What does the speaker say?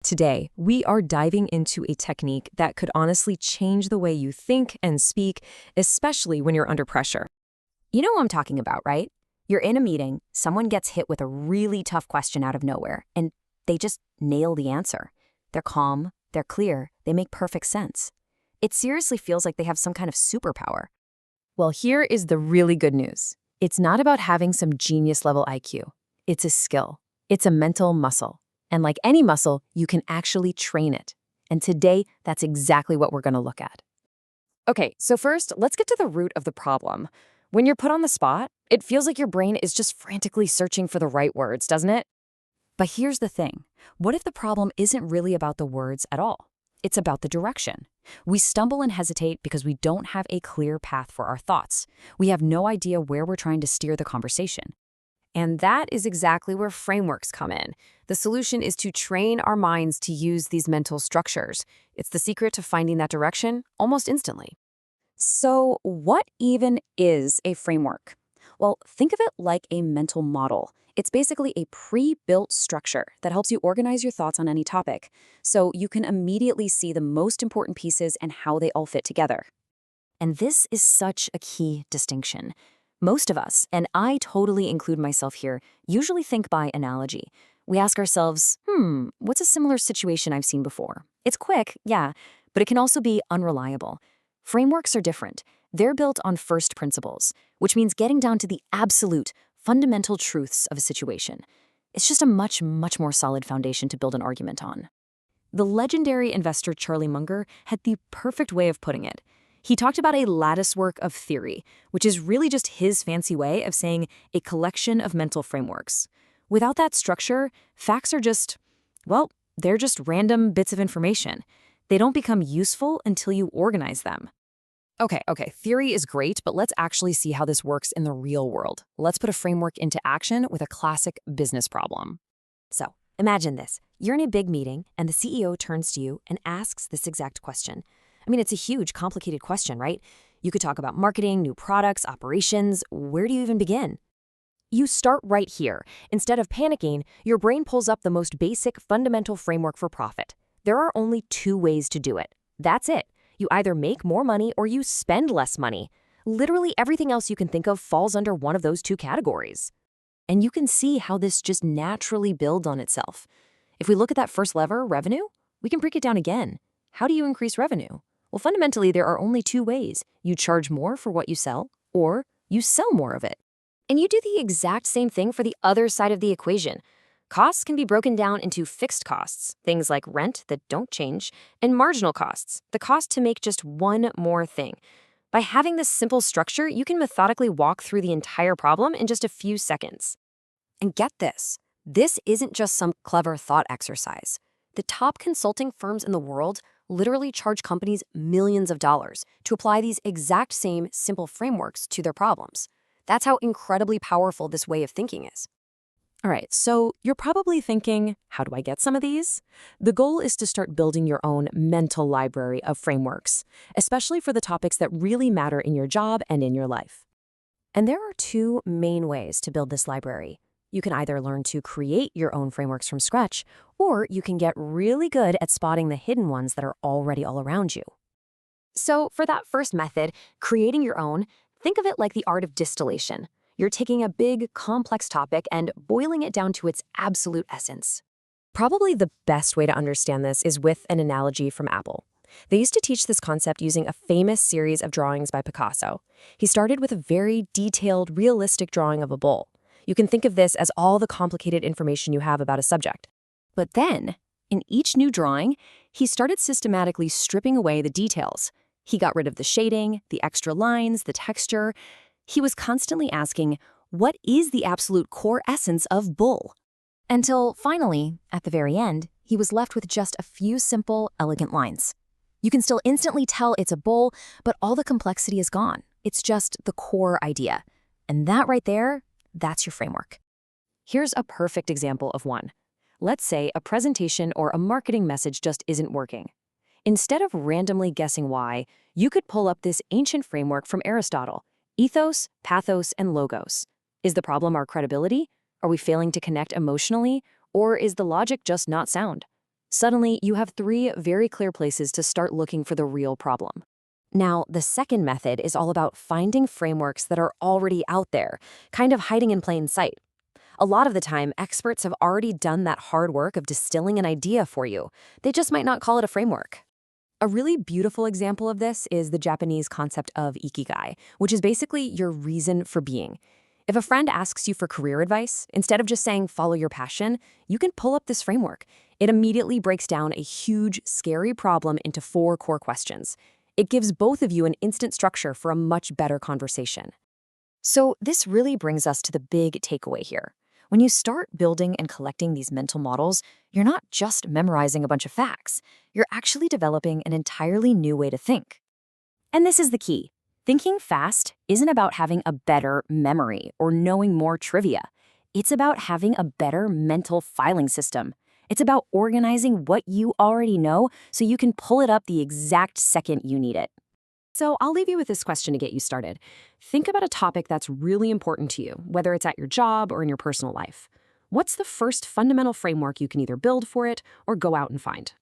Today, we are diving into a technique that could honestly change the way you think and speak, especially when you're under pressure. You know what I'm talking about, right? You're in a meeting, someone gets hit with a really tough question out of nowhere, and they just nail the answer. They're calm, they're clear, they make perfect sense. It seriously feels like they have some kind of superpower. Well, here is the really good news. It's not about having some genius-level IQ. It's a skill. It's a mental muscle. And like any muscle, you can actually train it. And today, that's exactly what we're going to look at. Okay, so first, let's get to the root of the problem. When you're put on the spot, it feels like your brain is just frantically searching for the right words, doesn't it? But here's the thing. What if the problem isn't really about the words at all? It's about the direction. We stumble and hesitate because we don't have a clear path for our thoughts. We have no idea where we're trying to steer the conversation. And that is exactly where frameworks come in. The solution is to train our minds to use these mental structures. It's the secret to finding that direction almost instantly. So, what even is a framework? Well, think of it like a mental model. It's basically a pre-built structure that helps you organize your thoughts on any topic, so you can immediately see the most important pieces and how they all fit together. And this is such a key distinction. Most of us, and I totally include myself here, usually think by analogy. We ask ourselves, what's a similar situation I've seen before? It's quick, yeah, but it can also be unreliable. Frameworks are different. They're built on first principles, which means getting down to the absolute, fundamental truths of a situation. It's just a much more solid foundation to build an argument on. The legendary investor Charlie Munger had the perfect way of putting it. He talked about a latticework of theory, which is really just his fancy way of saying a collection of mental frameworks. Without that structure, facts are they're just random bits of information. They don't become useful until you organize them. Okay, theory is great, but let's actually see how this works in the real world. Let's put a framework into action with a classic business problem. So, imagine this. You're in a big meeting, and the CEO turns to you and asks this exact question. I mean, it's a huge, complicated question, right? You could talk about marketing, new products, operations. Where do you even begin? You start right here. Instead of panicking, your brain pulls up the most basic, fundamental framework for profit. There are only two ways to do it. That's it. You either make more money or you spend less money. Literally everything else you can think of falls under one of those two categories. And you can see how this just naturally builds on itself. If we look at that first lever, revenue, we can break it down again. How do you increase revenue? Well, fundamentally, there are only two ways. You charge more for what you sell, or you sell more of it. And you do the exact same thing for the other side of the equation. Costs can be broken down into fixed costs, things like rent that don't change, and marginal costs, the cost to make just one more thing. By having this simple structure, you can methodically walk through the entire problem in just a few seconds. And get this isn't just some clever thought exercise. The top consulting firms in the world literally charge companies millions of dollars to apply these exact same simple frameworks to their problems. That's how incredibly powerful this way of thinking is. All right, so you're probably thinking, how do I get some of these? The goal is to start building your own mental library of frameworks, especially for the topics that really matter in your job and in your life. And there are two main ways to build this library. You can either learn to create your own frameworks from scratch, or you can get really good at spotting the hidden ones that are already all around you. So for that first method, creating your own, think of it like the art of distillation. You're taking a big, complex topic and boiling it down to its absolute essence. Probably the best way to understand this is with an analogy from Apple. They used to teach this concept using a famous series of drawings by Picasso. He started with a very detailed, realistic drawing of a bowl. You can think of this as all the complicated information you have about a subject. But then, in each new drawing, he started systematically stripping away the details. He got rid of the shading, the extra lines, the texture. He was constantly asking, what is the absolute core essence of bull? Until finally, at the very end, he was left with just a few simple, elegant lines. You can still instantly tell it's a bull, but all the complexity is gone. It's just the core idea. And that right there, that's your framework. Here's a perfect example of one. Let's say a presentation or a marketing message just isn't working. Instead of randomly guessing why, you could pull up this ancient framework from Aristotle: ethos, pathos, and logos. Is the problem our credibility? Are we failing to connect emotionally? Or is the logic just not sound? Suddenly, you have 3 very clear places to start looking for the real problem. Now, the second method is all about finding frameworks that are already out there, kind of hiding in plain sight. A lot of the time, experts have already done that hard work of distilling an idea for you. They just might not call it a framework. A really beautiful example of this is the Japanese concept of ikigai, which is basically your reason for being. If a friend asks you for career advice, instead of just saying follow your passion, you can pull up this framework. It immediately breaks down a huge, scary problem into 4 core questions. It gives both of you an instant structure for a much better conversation. So this really brings us to the big takeaway here. When you start building and collecting these mental models, you're not just memorizing a bunch of facts. You're actually developing an entirely new way to think. And this is the key. Thinking fast isn't about having a better memory or knowing more trivia. It's about having a better mental filing system. It's about organizing what you already know so you can pull it up the exact second you need it. So I'll leave you with this question to get you started. Think about a topic that's really important to you, whether it's at your job or in your personal life. What's the first fundamental framework you can either build for it or go out and find?